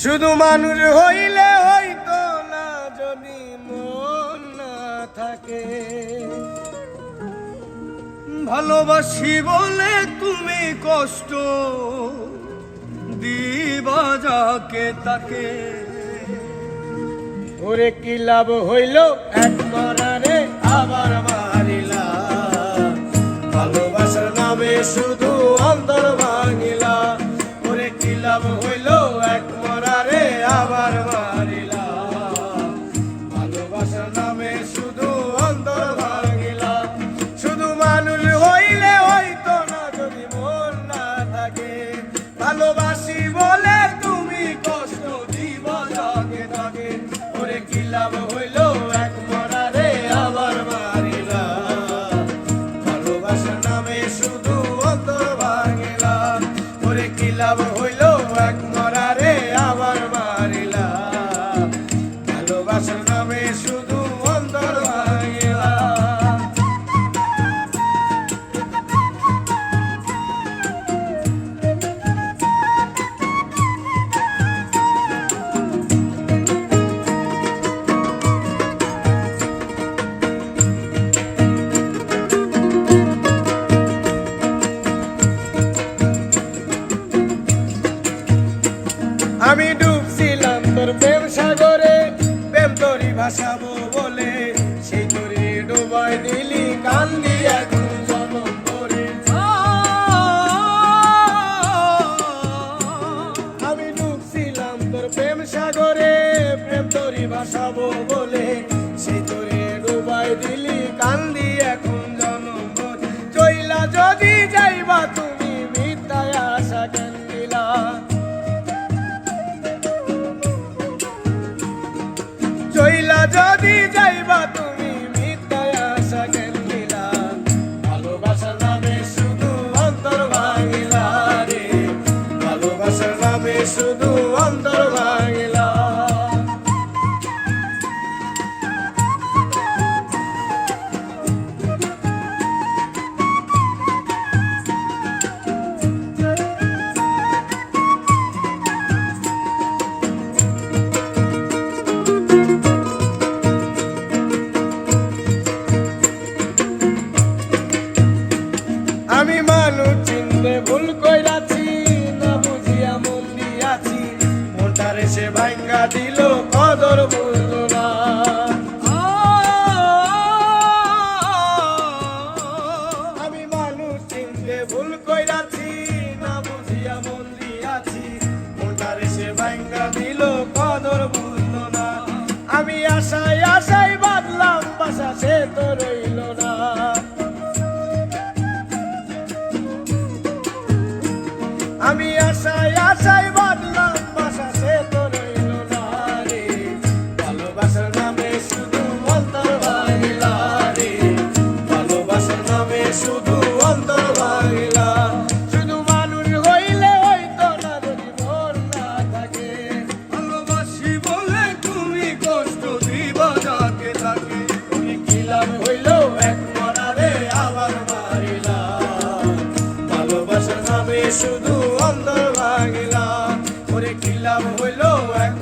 শুধু মানুষ হইলে হইতো না যদি মন না থাকে। ভালোবাসি বলে তুমি কষ্ট দিবা যাকে তাকে। ওরে কি লাভ হইল এক মরারে আবার মারিলা, ভালোবাসার নামে শুধু অন্তর ভাঙিলা। ওরে কি লাভ হইল এক মরারে আবার মারিলা, ভালোবাসার নামে শুধু অন্তর ভাঙিলা। শুধু মানুষ হইলে হইতো না যদি মন না থাকে। ভালোবাসি বলে তুমি কষ্ট দিবা যাকে তাকে। ওরে কি লাভ হইল এক মরারে আবার মারিলা, ভালোবাসার নামে শুধু অন্তর ভাঙিলা। ওরে কি লাভ হইল এক মরারে আবার মারিলা, ভালোবাসার নামে শুধু অন্তর ভাঙিলা। আমি ডুবছিলাম তোর প্রেম সাগরে, প্রেম তোরই ভাসাবো বলে, সেই তোরে ডুবাই দিলি কান্দি এখন জনম করে। আমি ডুবছিলাম তোর প্রেম সাগরে, প্রেম তোরই ভাসাবো বলে, সেই তোরে ডুবাই দিলি কান্দি এখন জনম করে। চইলা যদি যাইবা তুমি মিথ্যায় আশা কেন দিলা, চইলা যদি যাইবা তুমি মিথ্যায় আশা কেন দিলা। ভালোবাসার নামে শুধু অন্তর ভাঙিলা রে, ভালোবাসার নামে শুধু অন্তর ভাঙিলা। আমি মানুষ চিনতে ভুল কইরাছি, না বুঝিয়া মন দিয়াছি, মনটারে সে ভাঙ্গা দিল কদর বুঝল না। আমি মানুষ চিনতে ভুল কইরাছি, না বুঝিয়া মন দিয়াছি, মনটারে সে ভাঙ্গা দিল কদর বুঝল না। আমি আশায় আশায় বাঁধলাম বাসা, সে তো রইল না। আমি আশায় আশায় বাঁধলাম বাসা, সে তো রইল না রে। ভালোবাসার নামে শুধু অন্তর ভাঙিলা রে, ভালোবাসার নামে শুধু অন্তর ভাঙিলা। শুধু মানুষ হইলে হইতো না যদি মন না থাকে। ভালোবাসি বলে তুমি কষ্ট দিবা যাকে তাকে। তুমি কি লাভ হইল এক মরারে আবার মারিলা, ভালোবাসার নামে শুধু অন্তর ভাঙিলা। ওরে কি লাভ হইল এক